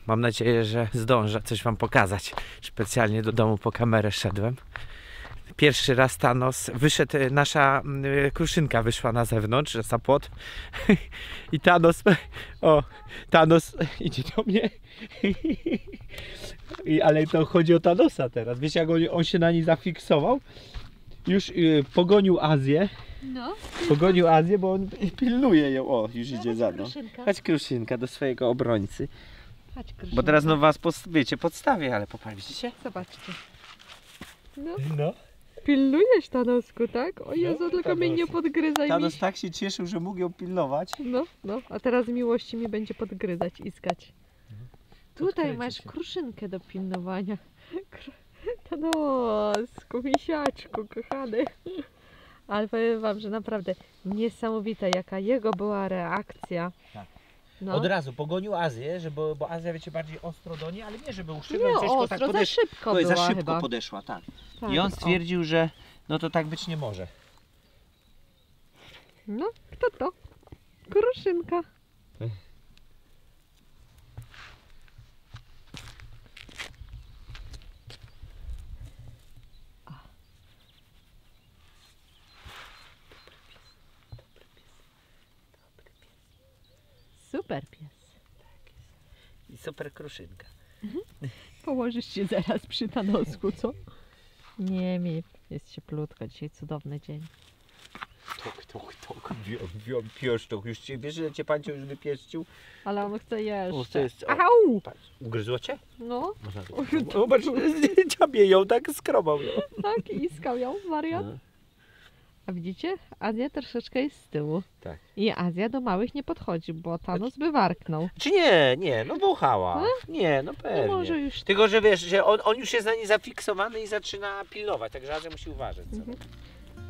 Mam nadzieję, że zdążę coś wam pokazać. Specjalnie do domu po kamerę szedłem. Pierwszy raz Thanos wyszedł, nasza kruszynka wyszła na zewnątrz, za płot. I Thanos, Thanos idzie do mnie. Ale to chodzi o Thanosa teraz. Wiecie, jak on się na niej zafiksował? Już pogonił Azję. No. Pogonił Azję, bo on pilnuje ją. O, już No, idzie za mną. Chodź kruszynka do swojego obrońcy. Chodź, kruszynka. Bo teraz no was wiecie, podstawię, ale widzicie? Zobaczcie. No. No. Pilnujesz, Thanosku, tak? O Jezu, No, tylko mnie nie podgryzaj. Thanos tak się cieszył, że mógł ją pilnować. No, a teraz miłości mi będzie podgryzać, iskać. Tutaj Podkręci masz się. kruszynkę do pilnowania. Thanosku, misiaczku, kochany. Ale powiem wam, że naprawdę niesamowite, jaka jego była reakcja. Tak. No. Od razu pogonił Azję, bo Azja wiecie bardziej ostro do niej, ale nie żeby uszczygnąć Nie, coś, tylko ostro, tak za szybko była za szybko chyba. podeszła, tak. Tak, I on o. stwierdził, że no to tak być nie może. No, kto to? Kruszynka. Super pies. I super kruszynka. Położysz się zaraz przy Thanosku, co? Nie, jest cieplutko. Dzisiaj cudowny dzień. Tok, wią, pieszczok. Już cię, wiesz, że cię Pancio już wypieścił? Ale on chce jeszcze. to jest, Au! patrz, ugryzło cię? No, Zobacz, ciabie ją, tak skrobał ją. tak, iskał ją, wariat. No. A widzicie? Azja troszeczkę jest z tyłu. Tak. I Azja do małych nie podchodzi, bo Thanos by warknął. Czy nie, no wąchała. Nie, no pewnie. No może już... Tylko, że wiesz, że on już jest na niej zafiksowany i zaczyna pilnować, także Azja musi uważać. Co? Mhm.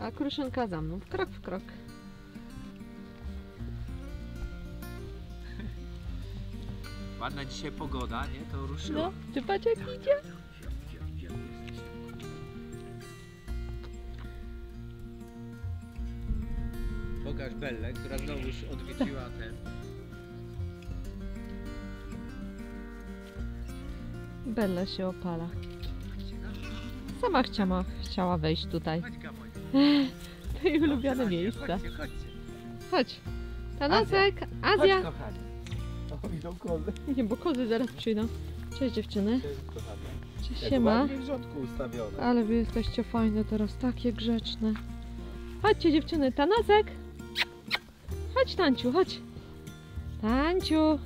A kruszynka za mną, krok w krok. Ładna dzisiaj pogoda, nie? To ruszyło. No, czy patrz jak idzie? Pokaż Bellę, która znowu już odwiedziła ten. Bella się opala. Sama chciała wejść tutaj. To jej ulubione miejsce. Chodź. Thanosek, Azja. Chodź, kochani. O, idą kozy. Nie, bo kozy zaraz przyjdą. Cześć dziewczyny. Cześć, kochani. Cześć, Jak siema. ładnie w rządku ustawione. Ale wy jesteście fajne teraz, takie grzeczne. Chodźcie dziewczyny, Thanosek. Chodź Tanciu, chodź. Tanciu.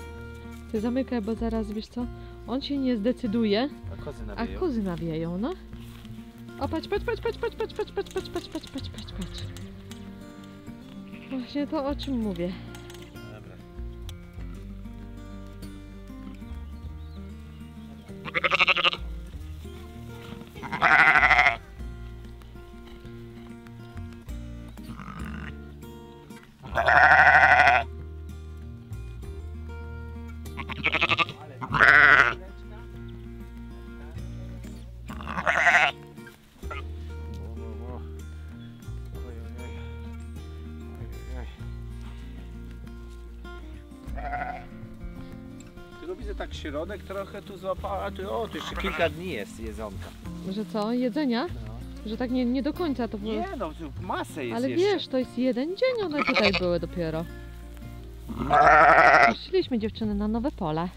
Ty zamykaj, bo zaraz, wiesz co, on się nie zdecyduje, A kozy a nawieją. kozy nawieją, no. O, patrz. Właśnie to, o czym mówię. Dobra. Tylko widzę tak środek trochę tu złapała, a tu jeszcze kilka dni jest jedzonka. Że co, jedzenia? No. Że tak nie do końca to było. Nie no, tu masę jest Ale jeszcze. wiesz, to jest jeden dzień, one tutaj były dopiero. Poszliśmy dziewczyny na nowe pole.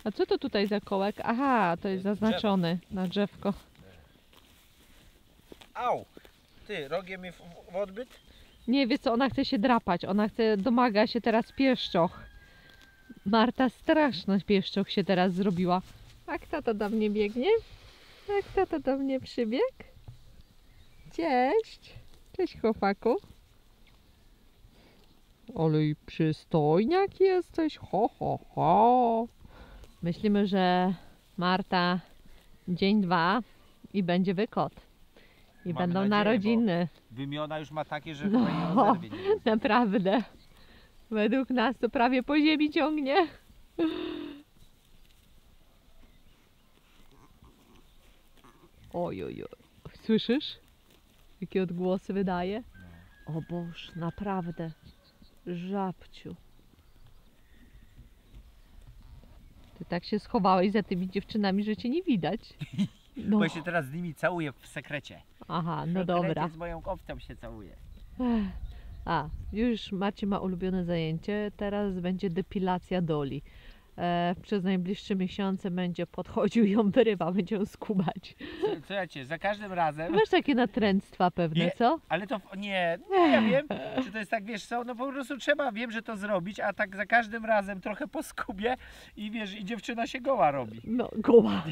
A co to tutaj za kołek? Aha, to jest zaznaczony na drzewko. Au! Ty, rogiem mnie w odbyt? Nie, wie co, ona chce się drapać. Ona domaga się teraz pieszczoch. Marta straszna pieszczoch się teraz zrobiła. A kto to do mnie biegnie? A kto to do mnie przybiegł? Cześć. Cześć, chłopaku. Ale i przystojniak jesteś. Ho, ho, ho. Myślimy, że Marta dzień 2 i będzie wykot. I Mamy będą nadzieję, narodziny. Wymiona już ma takie, że No, chyba nie rozerwie. naprawdę. Według nas to prawie po ziemi ciągnie. Oj, oj, oj. Słyszysz? Jakie odgłosy wydaje? O Boż, naprawdę. Żabciu. Ty tak się schowałeś za tymi dziewczynami, że cię nie widać. No. Bo ja się teraz z nimi całuję w sekrecie. Aha, no W dobra. sekrecie z moją owcą się całuję. A, już Macie ma ulubione zajęcie. Teraz będzie depilacja Doli. Przez najbliższe miesiące będzie podchodził i ją wyrywa, będzie ją skubać. Słuchajcie, za każdym razem... Masz takie natręctwa pewne, Nie. co? Ale to nie, ja wiem, czy to jest tak, wiesz co, no po prostu trzeba, wiem, że to zrobić, a tak za każdym razem trochę poskubię i wiesz, i dziewczyna się goła robi. No, goła.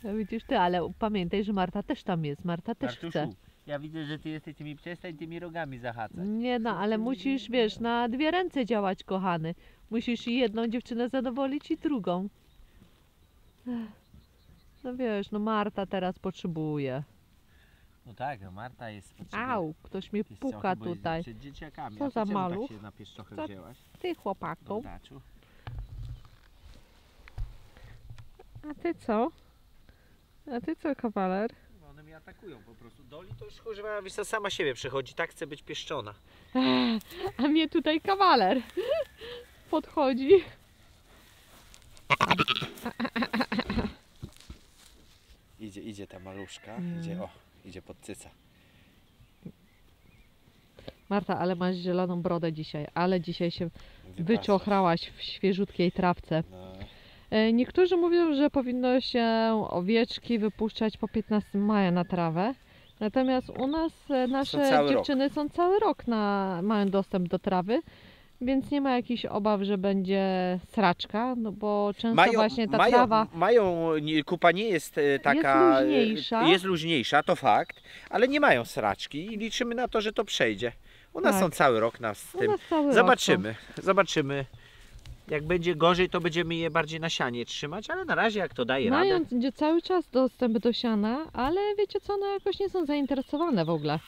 No widzisz ty, ale pamiętaj, że Marta też tam jest. Marta też chce. Artuszu, ja widzę, że ty jesteś tymi, przestań tymi rogami zahaczać. Nie no, ale musisz, wiesz, na dwie ręce działać, kochany. Musisz i jedną dziewczynę zadowolić i drugą. No wiesz, no Marta teraz potrzebuje. No tak, no Marta jest potrzebna. Au, ktoś mnie Jest puka trochę, bo jest tutaj. przed dzieciakami. Co A to za czemu maluch? tak się na pieszczochę Co? wzięłaś? Ty, chłopaku. Dodaczu. A ty co? A ty co, kawaler? No one mnie atakują po prostu. Doli to już chyba, wiesz co, sama siebie przychodzi, tak chce być pieszczona. A mnie tutaj kawaler podchodzi. Idzie ta maluszka, idzie pod cyca. Marta, ale masz zieloną brodę dzisiaj, ale dzisiaj się Wypasa. wyczochrałaś w świeżutkiej trawce. No. Niektórzy mówią, że powinno się owieczki wypuszczać po 15 maja na trawę. Natomiast u nas nasze cały dziewczyny są cały rok mają dostęp do trawy, więc nie ma jakichś obaw, że będzie sraczka, no bo często właśnie ta trawa kupa nie jest taka... Jest luźniejsza. Jest luźniejsza, to fakt, ale nie mają sraczki i liczymy na to, że to przejdzie. U nas Tak. są cały rok z u tym. nas cały Zobaczymy. Jak będzie gorzej, to będziemy je bardziej na sianie trzymać, ale na razie jak to daje radę. mają cały czas dostęp do siana, ale wiecie co, one jakoś nie są zainteresowane w ogóle.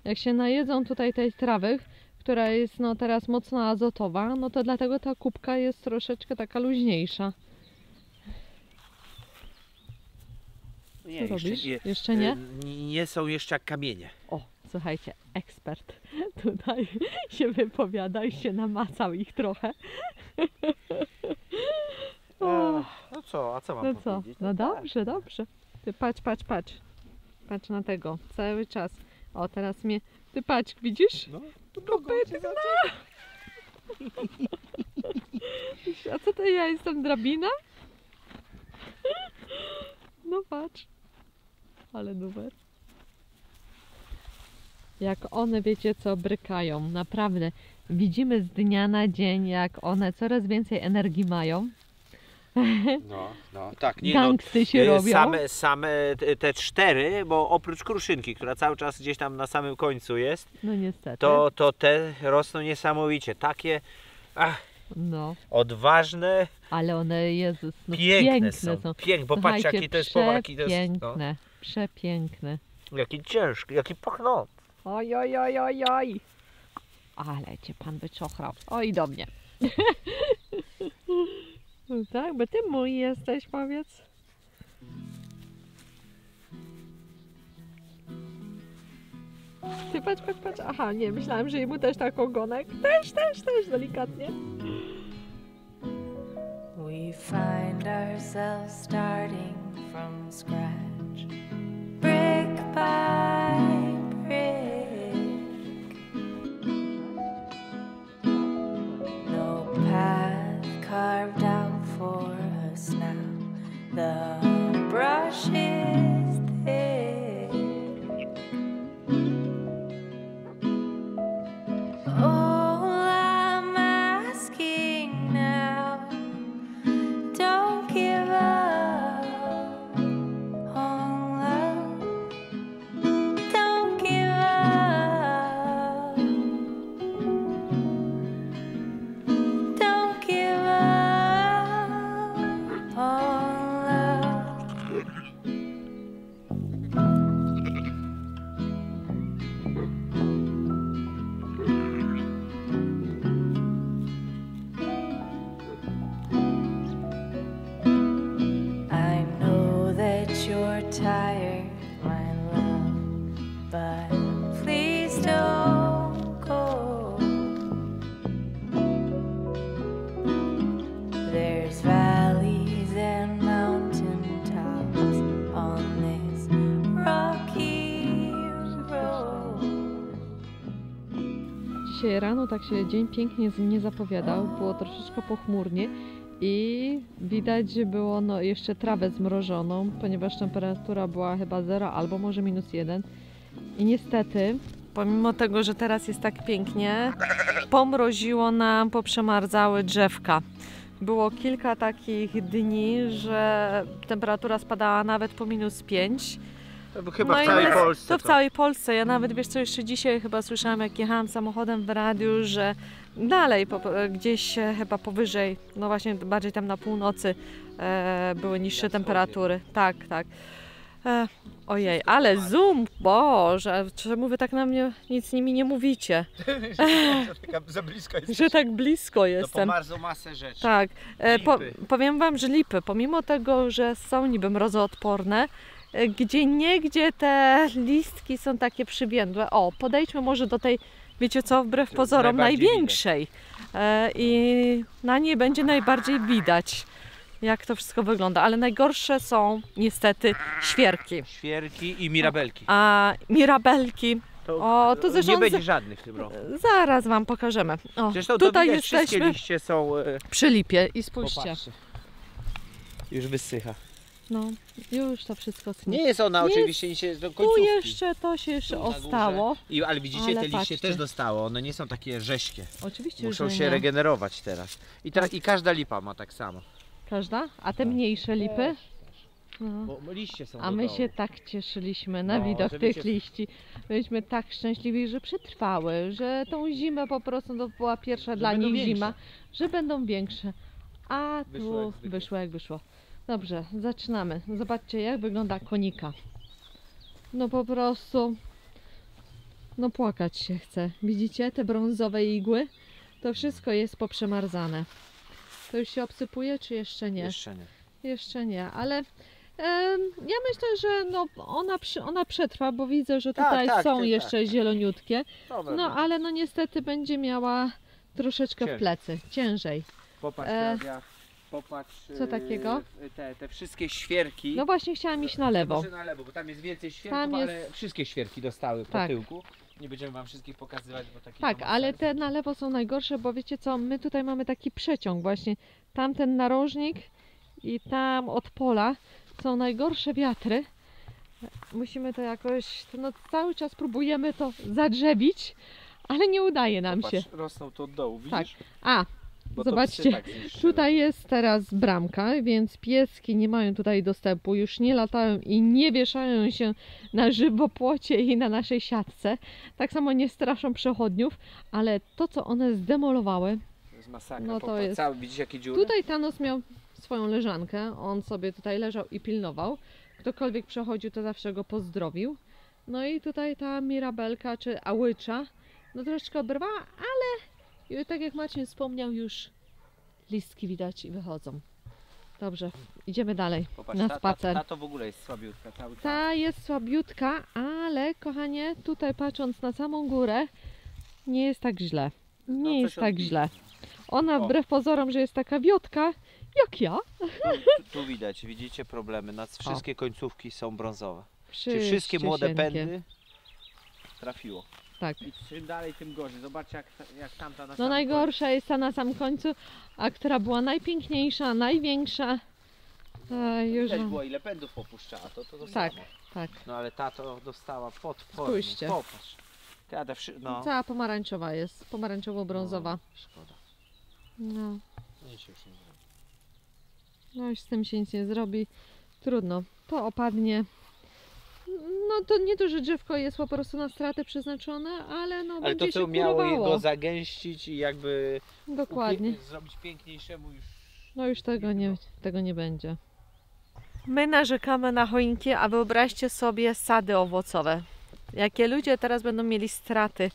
Jak się najedzą tutaj tej trawy, która jest no teraz mocno azotowa, no to dlatego ta kubka jest troszeczkę taka luźniejsza. Co robisz? Jeszcze nie? Nie są jeszcze jak kamienie. O, słuchajcie, ekspert tutaj się wypowiada i się namacał ich trochę. O, No co, a co mam no co? powiedzieć? No tak. dobrze, dobrze. Ty patrz. Patrz na tego, cały czas. O, teraz mnie... Ty patrz, widzisz? No, Kopytna! A co to ja jestem, drabina? No patrz. Ale numer. Jak one, wiecie co, brykają. Naprawdę. Widzimy z dnia na dzień, jak one coraz więcej energii mają. No, tak. Nie, Gangsty się robią. Same te 4, bo oprócz kruszynki, która cały czas gdzieś tam na samym końcu jest, No niestety. to te rosną niesamowicie. Takie No, odważne, ale one, Jezus, no piękne są. Bo patrz Słuchajcie, jaki to jest powar, jaki to jest. przepiękne, przepiękne. Jaki ciężki, jaki pachnący. Oj. Ale cię pan wyczochrał. Oj, do mnie. No tak, bo ty mój jesteś, powiedz. Ty patrz. Aha, nie, myślałam, że jemu też tak ogonek. Też, delikatnie. We find ourselves starting from scratch, brick by brick. No path carved Dzisiaj rano tak się dzień pięknie nie zapowiadał, było troszeczkę pochmurnie i widać, że było no, jeszcze trawę zmrożoną, ponieważ temperatura była chyba 0 albo może -1. I niestety, pomimo tego, że teraz jest tak pięknie, pomroziło nam, poprzemarzały drzewka. Było kilka takich dni, że temperatura spadała nawet po -5. To chyba No w i całej jest- Polsce. To w całej Polsce. Ja nawet, wiesz co, jeszcze dzisiaj chyba słyszałam, jak jechałam samochodem w radiu, że dalej gdzieś chyba powyżej, no właśnie bardziej tam na północy były niższe temperatury. Tak, tak. Ojej, ale zoom, Boże, czemu wy tak na mnie nic nimi nie mówicie? Za blisko jest. Że tak blisko jestem. Pomarzą masę rzeczy. Tak, Lipy. powiem wam, że lipy, pomimo tego, że są niby mrozoodporne, gdzie niegdzie te listki są takie przywiędłe. O, podejdźmy może do tej, wiecie co, wbrew pozorom, najbardziej największej. I na niej będzie najbardziej widać, jak to wszystko wygląda. Ale najgorsze są niestety świerki. Świerki i mirabelki. A mirabelki, to zresztą nie będzie żadnych w tym roku. zaraz wam pokażemy. O, Zresztą to tutaj widać, wszystkie jesteśmy liście są... przy lipie i spójrzcie. Popatrzcie. Już wysycha. No, już to wszystko schnie. Nie jest ona Jest- oczywiście, nie się do Tu końcówki. jeszcze to się jeszcze Tu na górze. ostało. Ale widzicie, Ale te liście patrzcie. też dostało. One nie są takie rześkie. Oczywiście, Muszą że się nie. regenerować teraz. I każda lipa ma tak samo. Każda? A te mniejsze lipy? No. Bo liście są A do my dołu. się tak cieszyliśmy na No, widok że tych wiecie- liści. Byliśmy tak szczęśliwi, że przetrwały, że tą zimę po prostu to była pierwsza dla będą nich większe. zima, że będą większe. A Wyszło tu jak zwykle. wyszło jak wyszło. Dobrze, zaczynamy. Zobaczcie, jak wygląda konika. No po prostu, no płakać się chce. Widzicie te brązowe igły? To wszystko jest poprzemarzane. To już się obsypuje, czy jeszcze nie? Jeszcze nie. Jeszcze nie, ale ja myślę, że no, ona przetrwa, bo widzę, że tutaj tak, są tak, jeszcze zieloniutkie. Dobra, No ale no niestety będzie miała troszeczkę w Ciężej. plecy, ciężej. Popatrz, E, Klaudia, popatrz. co takiego? Te wszystkie świerki. No właśnie chciałam iść na lewo. Może na lewo, bo tam jest więcej świerków, Tam jest- ale wszystkie świerki dostały po Tak. tyłku. Nie będziemy wam wszystkich pokazywać, bo taki Tak, to ma ale sens. te na lewo są najgorsze, bo wiecie co, my tutaj mamy taki przeciąg właśnie. Tamten narożnik i tam od pola są najgorsze wiatry. Musimy to jakoś, no cały czas próbujemy to zadrzewić, ale nie udaje nam się. Popatrz, rosną tu od dołu, widzisz? Tak. A, Bo to zobaczcie, psy tak zniszczyły. tutaj jest teraz bramka, więc pieski nie mają tutaj dostępu, już nie latają i nie wieszają się na żywopłocie i na naszej siatce. Tak samo nie straszą przechodniów, ale to, co one zdemolowały, To jest masakra. No to Popatrz, jest- Cały, widzisz jakie dziury? tutaj Thanos miał swoją leżankę, on sobie tutaj leżał i pilnował. Ktokolwiek przechodził, to zawsze go pozdrowił. No i tutaj ta mirabelka czy ałycza, no troszeczkę oberwała, ale tak jak Marcin wspomniał, już listki widać i wychodzą. Dobrze, idziemy dalej Popatrz, na spacer. ta to w ogóle jest słabiutka. Ta jest słabiutka, ale kochanie, tutaj patrząc na samą górę, nie jest tak źle. Nie No, jest coś tak odbija. źle. Ona O. wbrew pozorom, że jest taka wiotka, jak ja. Tu widać, widzicie problemy. Wszystkie końcówki są brązowe. Czyli Przyjście wszystkie młode cienkie. pędy trafiło. Tak. I czym dalej, tym gorzej. Zobaczcie jak tamta na No samym najgorsza jest ta na samym końcu, a która była najpiękniejsza, największa. Już Widać wam- było ile pędów popuszczała, to Tak, samo. tak. No ale ta to dostała potwornie. Spójrzcie. Popatrz. No. Cała pomarańczowa jest, pomarańczowo-brązowa. No, szkoda. No. Nic już nie zrobi. No już z tym się nic nie zrobi. Trudno. To opadnie. No to nie to, że drzewko jest po prostu na stratę przeznaczone, ale no Ale będzie to co się miało kurowało. go zagęścić i jakby Dokładnie. zrobić piękniejszemu już. No już tego nie będzie. My narzekamy na choinki, a wyobraźcie sobie sady owocowe. Jakie ludzie teraz będą mieli straty.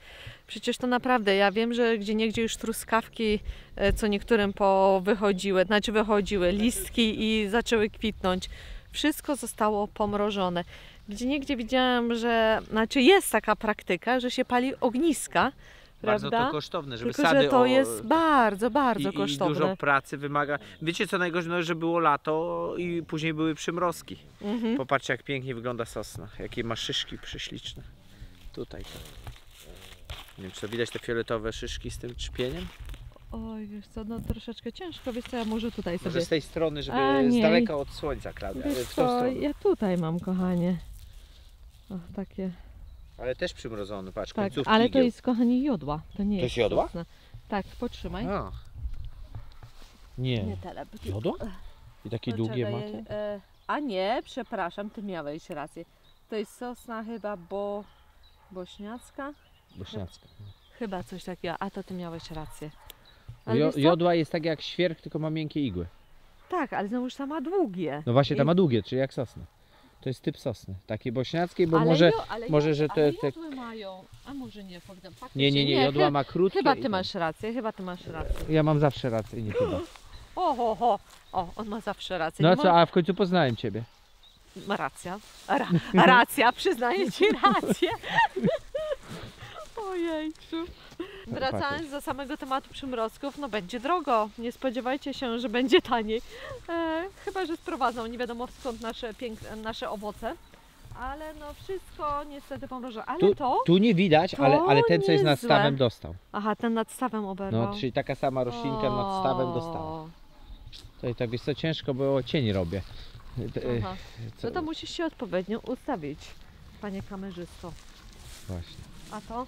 Przecież to naprawdę, ja wiem, że gdzieniegdzie już truskawki co niektórym wychodziły, listki i zaczęły kwitnąć. Wszystko zostało pomrożone. Gdzieniegdzie widziałam, że, jest taka praktyka, że się pali ogniska, Bardzo prawda? to kosztowne, żeby Tylko, sady że to jest bardzo, bardzo i kosztowne. dużo pracy wymaga. Wiecie co najgorzej, no, że było lato i później były przymrozki. Mhm. Popatrzcie jak pięknie wygląda sosna, jakie ma szyszki prześliczne. Tutaj to. Nie wiem, czy to widać te fioletowe szyszki z tym trzpieniem? Oj, wiesz co, no troszeczkę ciężko, wiesz co, ja może tutaj sobie... Może z tej strony, żeby A, z nie. daleka od słońca, Klaudia, ale Wiesz w tą co, stronę. ja tutaj mam, kochanie. O, takie... Ale też przymrożony, patrz, Tak, końcówki ale to igieł. jest, kochani, jodła. To nie To jest jest jodła? sosna. Tak, potrzymaj. A. Nie Nie. telep. Jodła? I takie długie Poczekaj, macie? a nie, przepraszam, ty miałeś rację. To jest sosna chyba bośniacka? Bośniacka. Chyba coś takiego, a to ty miałeś rację. Bo Ale wiesz co? jodła jest tak jak świerk, tylko ma miękkie igły. Tak, ale znowuż ta ma długie. No właśnie, ta I- ma długie, czyli jak sosna. To jest typ sosny, takiej bośniackiej, bo ale może... ale może, że ale te- jodły mają, a może nie, faktycznie. Nie, jodła ma krótkie. Chyba i ty ten. masz rację, chyba ty masz rację. Ja mam zawsze rację, nie chyba. O, on ma zawsze rację. No Nie a co, a w końcu poznałem ciebie. Ma racja. Racja, przyznaję ci rację. Ojejciu. Wracając do samego tematu przymrozków, no będzie drogo. Nie spodziewajcie się, że będzie taniej. Chyba że sprowadzą nie wiadomo skąd nasze owoce. Ale no wszystko niestety pomrożone. Ale Tu nie widać, ale ten co jest nad niezłe. stawem dostał. Aha, ten nad stawem oberwał. No, czyli taka sama roślinka nad stawem dostała. To tak wiesz co, ciężko było, cień robię. Aha. Co? No to musisz się odpowiednio ustawić, panie kamerzysto. Właśnie. A to?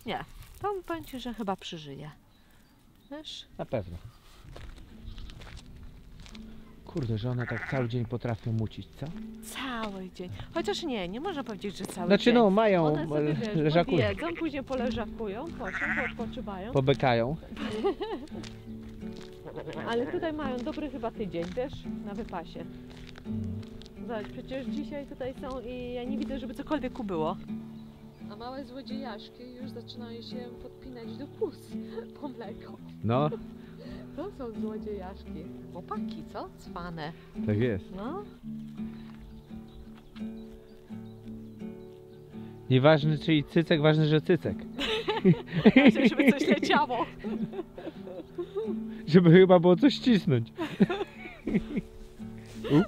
Nie. To powiem ci, że chyba przeżyje. Wiesz? Na pewno. Kurde, że one tak cały dzień potrafią mucić, co? Cały dzień. Chociaż nie można powiedzieć, że cały Znaczy dzień. no, mają, One sobie, wiesz, leżakują, podjedzą, później poleżakują, po czym odpoczywają. pobekają. Ale tutaj mają dobry chyba tydzień, wiesz, na wypasie. Zobacz, przecież dzisiaj tutaj są i ja nie widzę, żeby cokolwiek ubyło. A małe złodziejaszki już zaczynają się podpinać do pus po mleko. No, To są złodziejaszki. Chłopaki, co? Cwane. tak jest. No. Nieważne czyli cycek, ważne, że cycek. Żeby coś leciało. Żeby chyba było coś cisnąć.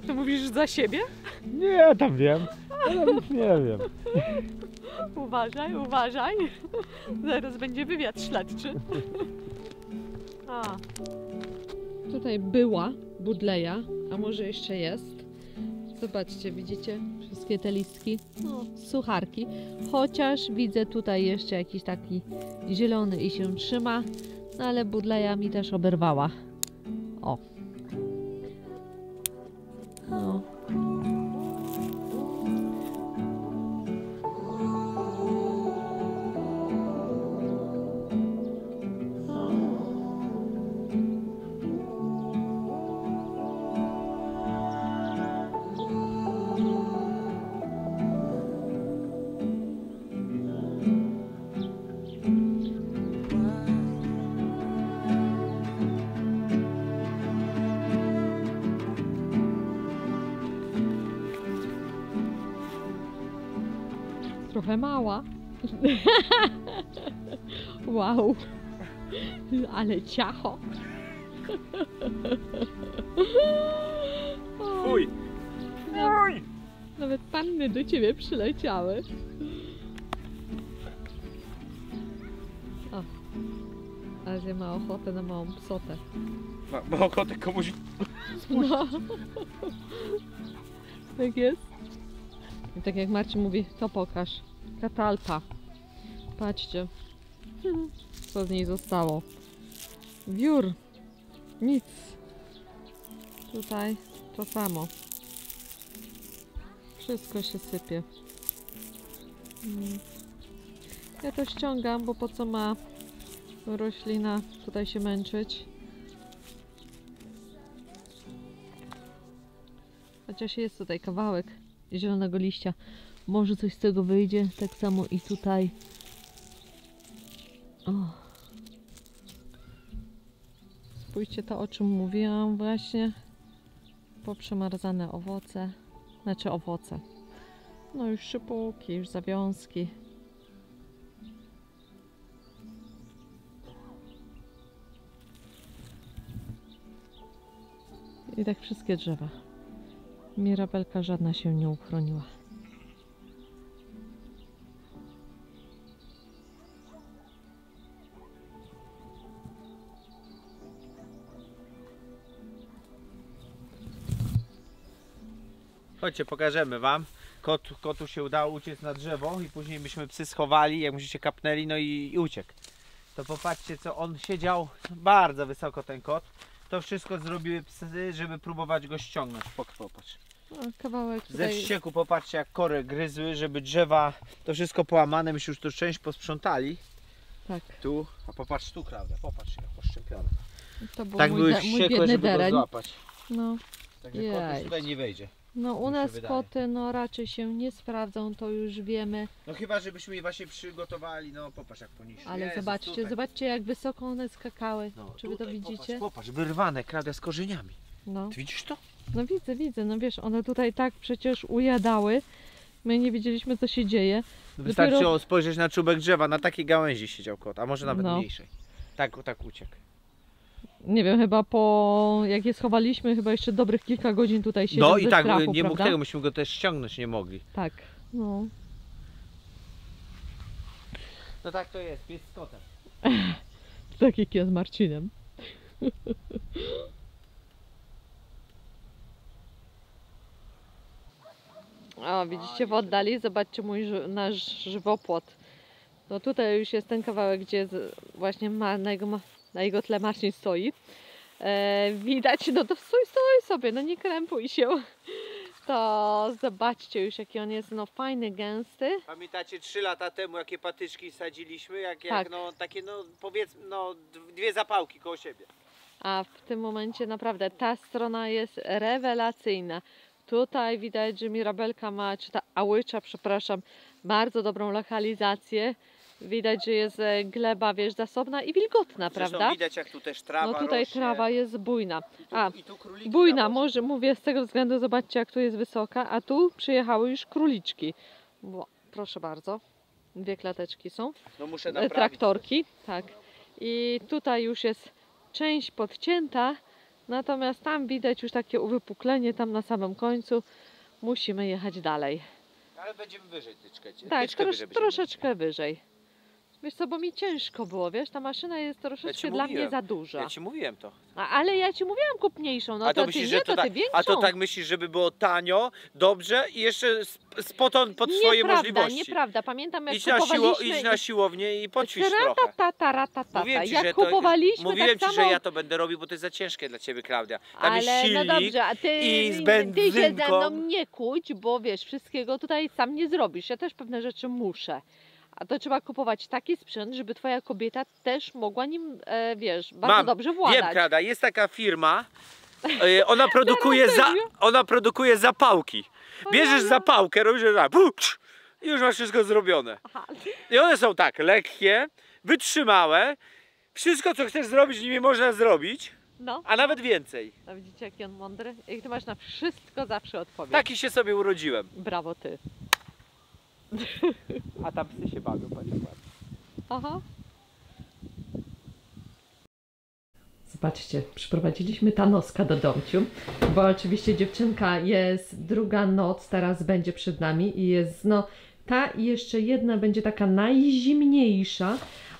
Ty mówisz za siebie? Nie, tam wiem. Ja nawet nie wiem. Uważaj. Zaraz będzie wywiad śledczy. A. Tutaj była budleja, a może jeszcze jest. Zobaczcie, widzicie wszystkie te listki? No, sucharki. Chociaż widzę tutaj jeszcze jakiś taki zielony i się trzyma, no ale budleja mi też oberwała. O. No. Trochę mała. Wow. Ale ciacho. Fuj! Fuj! Nawet panny do ciebie przyleciały. O. Azja ma ochotę na małą psotę. Ma ochotę komuś... No. Tak jest. I tak jak Marcin mówi, to pokaż. Katalpa. Patrzcie. Co z niej zostało. Wiór. Nic. Tutaj to samo. Wszystko się sypie. Ja to ściągam, bo po co ma roślina tutaj się męczyć. Chociaż jest tutaj kawałek zielonego liścia. Może coś z tego wyjdzie. Tak samo i tutaj. O. Spójrzcie to, o czym mówiłam właśnie. Poprzemarzane owoce. Znaczy owoce. No już szypułki, już zawiązki. I tak wszystkie drzewa. Mirabelka żadna się nie uchroniła. Chodźcie, pokażemy wam. Kotu się udało uciec na drzewo i później myśmy psy schowali, jak myśmy się kapnęli, no i uciekł. To popatrzcie, co on siedział bardzo wysoko, ten kot. To wszystko zrobiły psy, żeby próbować go ściągnąć. Popatrz. O, kawałek Ze tutaj. wścieku popatrzcie, jak kory gryzły, żeby drzewa, to wszystko połamane, myśmy już tu część posprzątali. Tak, Tu, a popatrz tu, prawda, popatrz jak poszczepione. to był Tak były mój wściekłe, biedny żeby go dereń. złapać. No, Także kot już Jej. tutaj nie wejdzie. no u Mi się nas wydaje. koty no raczej się nie sprawdzą, to już wiemy. No chyba, żebyśmy je właśnie przygotowali, no popatrz jak poniżej. Ale Jezus, zobaczcie, tutaj. zobaczcie jak wysoko one skakały. No, Czy wy to tutaj widzicie? Popatrz, wyrwane, Klaudia, z korzeniami. No. Ty widzisz to? No widzę, no wiesz, one tutaj tak przecież ujadały. My nie wiedzieliśmy co się dzieje. Wystarczyło spojrzeć na czubek drzewa, na takiej gałęzi siedział kot, a może nawet No. mniejszej. Tak uciekł. Nie wiem, chyba po jak je schowaliśmy, chyba jeszcze dobrych kilka godzin tutaj siedział No i ze tak, strachu, nie mógł prawda? tego, myśmy go też ściągnąć nie mogli. Tak, no. No tak to jest, pies z kotem. Tak jak ja z Marcinem. O, widzicie w oddali? Zobaczcie nasz żywopłot. No tutaj już jest ten kawałek, gdzie właśnie na jego tle Marcin stoi. Widać, no to stój sobie, no nie krępuj się. To zobaczcie już jaki on jest, no fajny, gęsty. Pamiętacie 3 lata temu jakie patyczki sadziliśmy? Jak Tak. no takie no powiedzmy no 2 zapałki koło siebie. A w tym momencie naprawdę ta strona jest rewelacyjna. Tutaj widać, że Mirabelka ma, czy ta Ałycza, przepraszam, bardzo dobrą lokalizację. Widać, że jest gleba, wiesz, zasobna i wilgotna, Zresztą prawda? widać jak tu też trawa No tutaj rośnie. trawa jest bujna. I tu króliki Bujna, tam może mówię z tego względu, zobaczcie jak tu jest wysoka, a tu przyjechały już króliczki. Proszę bardzo, 2 klateczki są. No muszę naprawić. Traktorki, tak. I tutaj już jest część podcięta, natomiast tam widać już takie uwypuklenie tam na samym końcu. Musimy jechać dalej. Ale będziemy wyżej tyczkę. Tak, troszeczkę wyżej. Wiesz co, bo mi ciężko było, wiesz, ta maszyna jest troszeczkę dla mnie mówiłem. za duża. Ja ci mówiłem to. Ale ja ci mówiłam kup mniejszą, no A to myślisz, ty że nie, to to ty tak, większą. a to tak myślisz, żeby było tanio, dobrze i jeszcze pod swoje możliwości. Nieprawda, pamiętam jak Idź na, kupowaliśmy... idź na siłownię i poćwicz trochę. Ratata. Mówiłem ci, Jak że kupowaliśmy, mówiłem tak ci, samo... że ja to będę robił, bo to jest za ciężkie dla ciebie, Klaudia. Tam jest Ale silnik no dobrze, a ty i z się ze benzynką. mną nie kłóć, bo wiesz, wszystkiego tutaj sam nie zrobisz. Ja też pewne rzeczy muszę. A to trzeba kupować taki sprzęt, żeby twoja kobieta też mogła nim, wiesz, bardzo dobrze władać. Wiem, Klaudia, jest taka firma, ona produkuje zapałki. Bierzesz zapałkę, robisz tak, i już masz wszystko zrobione. Aha. I one są tak lekkie, wytrzymałe. Wszystko, co chcesz zrobić, nimi można zrobić, No, a nawet więcej. a widzicie jaki on mądry? Jak ty masz na wszystko zawsze odpowiedź. Taki się sobie urodziłem. Brawo ty. A tam psy się bawią, patrz. Aha. Zobaczcie, przyprowadziliśmy Tanoska do domciu, bo oczywiście dziewczynka jest druga noc, teraz będzie przed nami i jest no ta i jeszcze jedna będzie taka najzimniejsza,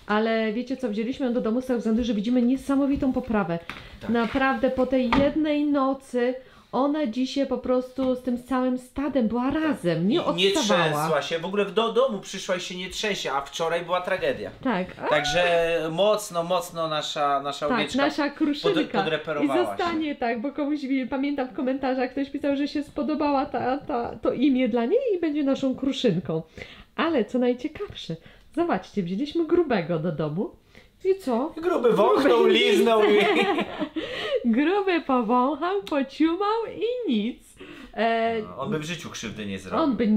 ale wiecie co, wzięliśmy ją do domu z tego względu, że widzimy niesamowitą poprawę. Tak. Naprawdę po tej jednej nocy ona dzisiaj po prostu z tym całym stadem była razem, nie odstawała. się, w ogóle do domu przyszła i się nie trzęsie, a wczoraj była tragedia. Tak. Także mocno nasza Tak, owieczka nasza kruszynka. podreperowała I zostanie tak, bo komuś, pamiętam w komentarzach, ktoś pisał, że się spodobała to imię dla niej i będzie naszą kruszynką. Ale co najciekawsze, zobaczcie, wzięliśmy grubego do domu i co? Gruby wąchnął, liznął i... Gruby powąchał, pociumał i nic. On by w życiu krzywdy nie zrobił. On by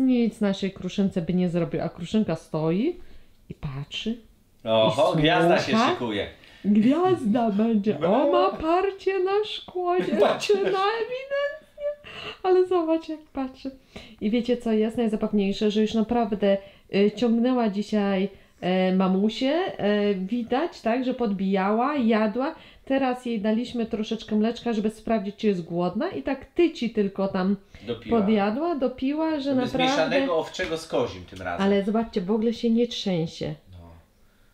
nic naszej kruszynce by nie zrobił, a kruszynka stoi i patrzy. Oho, I gwiazda się słucha. szykuje. Gwiazda będzie. O, ma parcie na szkło, dziewczyna, ewidentnie. Ale zobacz jak patrzy. I wiecie co jest najzabawniejsze, że już naprawdę ciągnęła dzisiaj mamusię. Widać, tak, że podbijała, jadła. Teraz jej daliśmy troszeczkę mleczka, żeby sprawdzić, czy jest głodna. I tak tyci tylko tam podjadła, dopiła, że naprawdę... Zmieszanego owczego z kozim tym razem. Ale zobaczcie, w ogóle się nie trzęsie.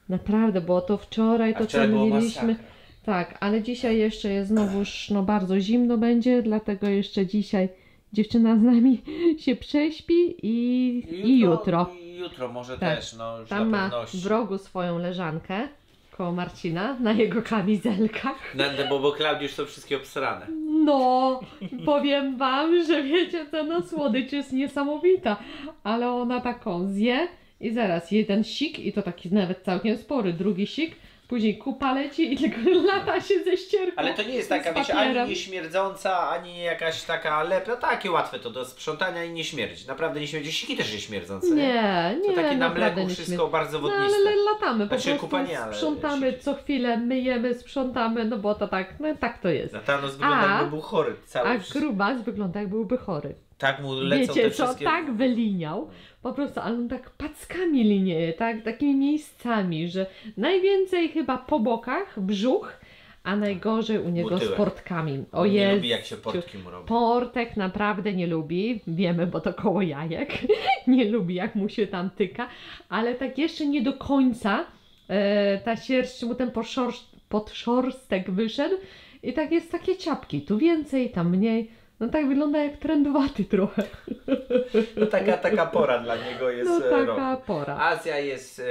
Naprawdę, bo to wczoraj, to co my mieliśmy... Masakra. Tak, ale dzisiaj jeszcze jest znowuż, no bardzo zimno będzie, dlatego jeszcze dzisiaj dziewczyna z nami się prześpi i jutro. Jutro może Tak. też, no już Tam dla ma pewności. w rogu swoją leżankę koło Marcina, na jego kamizelkach. Bo Klaudiusz są wszystkie obsrane. No, powiem wam, że wiecie co, no słodycz jest niesamowita, ale ona taką zje i zaraz jeden sik i to taki nawet całkiem spory, drugi sik, później kupa leci i tylko lata się ze ścierką. Ale to nie jest z taka, wiecie, papierem. ani nie śmierdząca, ani jakaś taka lepsza, takie łatwe to do sprzątania i nie śmierdzi. Naprawdę nie śmierdzi. Siki też nie śmierdzące, nie? Nie, To takie na naprawdę mleku nie wszystko śmierdzi. bardzo No wodniste. ale latamy, po Znaczy, prostu kupa nie, ale sprzątamy siki. co chwilę, myjemy, sprzątamy, no bo to tak, no tak to jest. Natanos wygląda A- jakby był chory. Cały A grubas wygląda jak byłby chory. Tak mu lecą Wiecie te co, wszystkie... tak wyliniał, po prostu, ale on tak packami linieje, tak, takimi miejscami, że najwięcej chyba po bokach, brzuch, a najgorzej u niego z Tyłek. portkami. O On nie Jezu, lubi jak się portki mu robi. portek naprawdę nie lubi, wiemy, bo to koło jajek, nie lubi jak mu się tam tyka, ale tak jeszcze nie do końca ta sierść mu ten podszorstek wyszedł i tak jest takie ciapki, tu więcej, tam mniej. No tak wygląda jak trędwaty trochę. No taka pora dla niego jest No rok. taka pora. Azja jest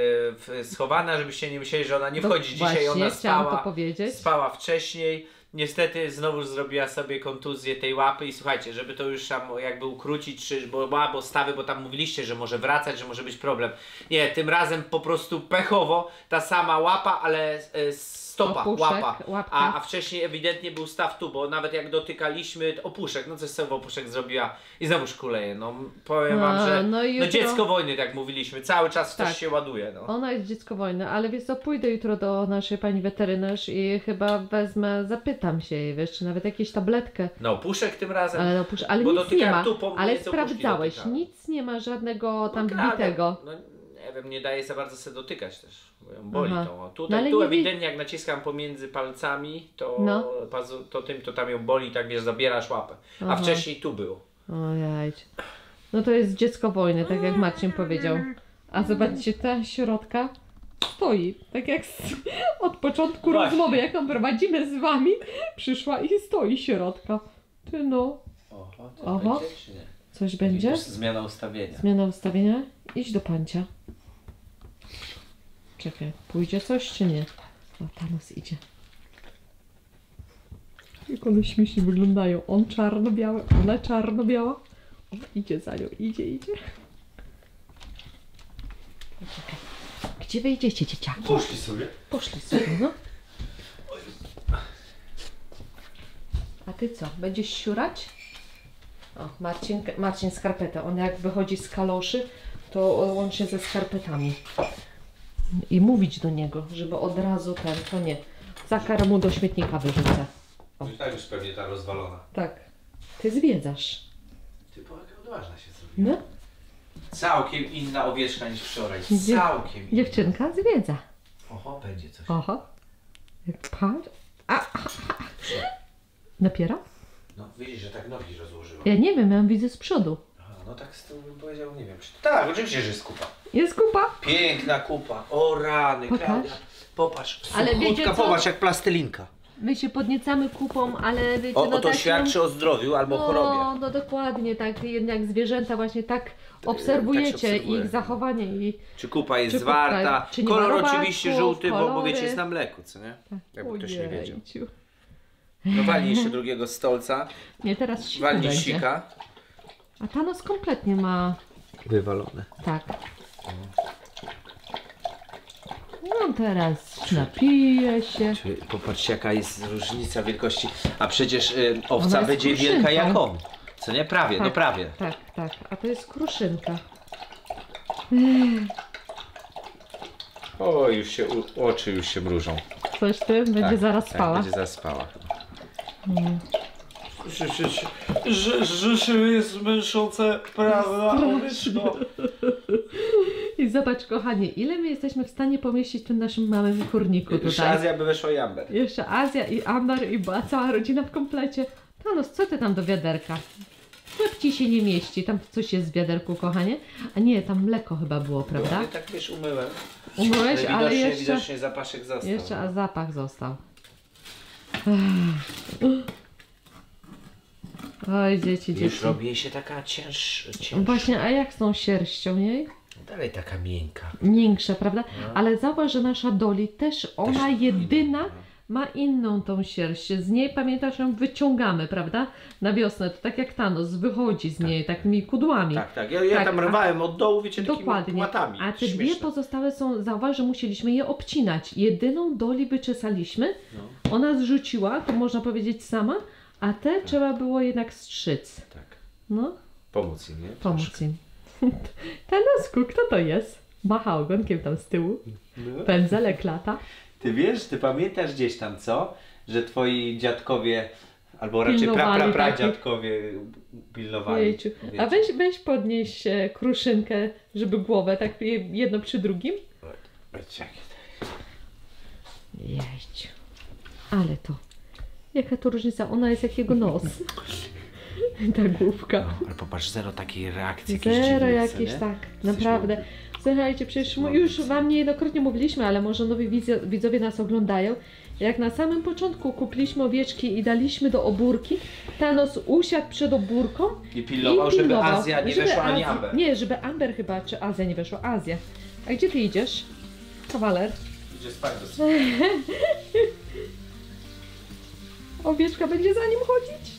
schowana, żebyście nie myśleli, że ona nie wchodzi dzisiaj, Właśnie, ona chciałam to spała, powiedzieć. spała wcześniej. Niestety znowu zrobiła sobie kontuzję tej łapy i słuchajcie, żeby to już tam jakby ukrócić, czy bo stawy, bo tam mówiliście, że może wracać, że może być problem. Nie, tym razem po prostu pechowo ta sama łapa, ale stopa, Opuszek, łapa. łapka. A wcześniej ewidentnie był staw tu, bo nawet jak dotykaliśmy opuszek, no coś sobie opuszek zrobiła i znowu szkuleje. No powiem wam, że no i no jutro- dziecko wojny, tak mówiliśmy, cały czas Tak. coś się ładuje. No. Ona jest dziecko wojny, ale wiesz co, pójdę jutro do naszej pani weterynarz i chyba wezmę, zapytam się jej, wiesz, czy nawet jakieś tabletkę. No opuszek tym razem. Ale, ale Bo nic nie dotykałem ma, tu, po mnie ale jest opuszki sprawdzałeś, dotykałem. nic nie ma żadnego tam Klaudia, wbitego. No nie wiem, nie daje za bardzo sobie dotykać też, bo ją boli Aha. to. No, Tutaj, ale tu nie ewidentnie jak naciskam pomiędzy palcami, to, No. to tam ją boli, tak wiesz, zabierasz łapę. A Aha. wcześniej tu było. Ojej. No to jest dziecko wojny, tak jak Marcin powiedział. A zobaczcie, ta środka stoi, tak jak od początku Właśnie. rozmowy, jaką prowadzimy z wami, przyszła i stoi środka. Ty no, Oho, Oho. będzie, czy nie? coś będzie? Zmiana ustawienia. Zmiana ustawienia? Idź do pancia. Czekaj, pójdzie coś czy nie? O, Thanos idzie. Jak one śmiesznie wyglądają. On czarno-biały, ona czarno-biała. O, idzie za nią, idzie. Poczekaj. Gdzie wyjdziecie, dzieciaki? Poszli sobie. Poszli sobie, no. A ty co, będziesz siurać? O, Marcin skarpetę. On jak wychodzi z kaloszy, to łącznie ze skarpetami. I mówić do niego, żeby od razu to nie. Za karę mu do śmietnika wyrzucę. I tak już pewnie ta rozwalona. Tak. Ty zwiedzasz. Ty jaka odważna się zrobiła. No? Całkiem inna owieczka niż wczoraj. Dzie- Całkiem inna. Dziewczynka zwiedza. Oho, będzie coś. Oho. Jak patrz. Napiera? No widzisz, że tak nogi rozłożyła. Ja nie wiem, ja ją widzę z przodu. Aha, no tak z tyłu bym powiedział, nie wiem. Tak, oczywiście, że jest kupa. Jest kupa. Piękna kupa. O rany, Pokaż. Klaudia. Popatrz. Ale Suchutka, wiecie co? popatrz jak plastelinka. My się podniecamy kupą, ale wiecie, O, no to tak świadczy o zdrowiu albo chorobie. No dokładnie, tak jednak zwierzęta właśnie tak obserwujecie tak się obserwuje. ich zachowanie i Czy kupa jest Czy kupa- zwarta? czy nie ma Kolor robaków, oczywiście żółty, bo kolory. wiecie, jest na mleku, co nie? Jakby ktoś nie wiedział. Ojejciu. No walnij jeszcze drugiego stolca. Nie, teraz sika Walnij będzie. sika. A Thanos kompletnie ma, Wywalone. tak. No teraz napije się. Popatrzcie jaka jest różnica wielkości. A przecież owca Ona jest będzie kruszynką. wielka jak on. Co nie? Prawie, Tak. no prawie. Tak, tak. A to jest kruszynka. O, już się, oczy już się mrużą. Coś ty? Będzie zaraz spała. Będzie zaraz spała. Życie jest zmęczące, prawda, Onyszko? I zobacz kochanie, ile my jesteśmy w stanie pomieścić w tym naszym małym kurniku Już tutaj. Azja by weszła Jamber. Jeszcze Azja i Amber i była cała rodzina w komplecie. Thanos, co ty tam do wiaderka? Chleb ci się nie mieści, tam coś jest w wiaderku, kochanie. A nie, tam mleko chyba było, prawda? Ja tak wiesz, umyłem. Umyłeś, ale jeszcze, Widocznie zapaszek został. jeszcze a zapach został. Oj, dzieci, Już dzieci. robi jej się taka cięższa. Właśnie, a jak z tą sierścią jej? Dalej taka miękka. Miększa, prawda? No. Ale zauważ, że nasza Dolly też, ona Też jedyna inna, ma inną tą sierść. Z niej, pamiętasz, ją wyciągamy, prawda? Na wiosnę, to tak jak Thanos, wychodzi z niej takimi kudłami. Tak. Ja Tak, tam rwałem od dołu, wiecie, takimi Dokładnie. łatami. A te Śmieszne. dwie pozostałe są, zauważ, że musieliśmy je obcinać. Jedyną Dolly wyczesaliśmy, No. ona zrzuciła, to można powiedzieć sama, a te trzeba było jednak strzyc. Tak. No, Pomóc im, nie? pomóc im. Thanosku, kto to jest? Macha ogonkiem tam z tyłu. No. Pędzelek lata. Ty wiesz, ty pamiętasz gdzieś tam, co? Że twoi dziadkowie, albo raczej Pilnowali pradziadkowie pilnowali. Jejciu. A Wiecie. weź podnieś kruszynkę, żeby głowę, tak jedno przy drugim. Wiecie, jakie Jejciu. Ale to. Jaka to różnica? Ona jest jak jego nos. Ta główka. No, ale popatrz, zero takiej reakcji. Zero dziwnej, jakieś co nie? tak, Jesteś naprawdę. mądry. Słuchajcie, przecież już wam niejednokrotnie mówiliśmy, ale może nowi widzowie nas oglądają. Jak na samym początku kupiliśmy owieczki i daliśmy do obórki, Thanos usiadł przed obórką I pilnował, żeby Azja nie żeby weszła ani Azja- Amber. Nie, żeby Amber chyba, czy Azja nie weszła, Azja. A gdzie ty idziesz? Kawaler. Idzie spać do Owieczka będzie za nim chodzić?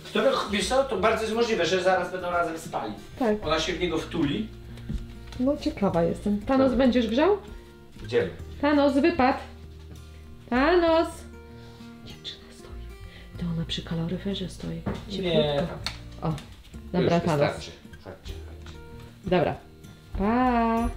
Które, wiesz co, to bardzo jest możliwe, że zaraz będą razem spali. Tak. Ona się w niego wtuli. No ciekawa jestem. Thanos, będziesz grzał? Idziemy. Thanos, wypadł. Thanos! Dziewczyna stoi. To ona przy kaloryferze stoi. Ciepłutko. O, dobra, Już Thanos. wystarczy. Chodźcie. Dobra. Pa!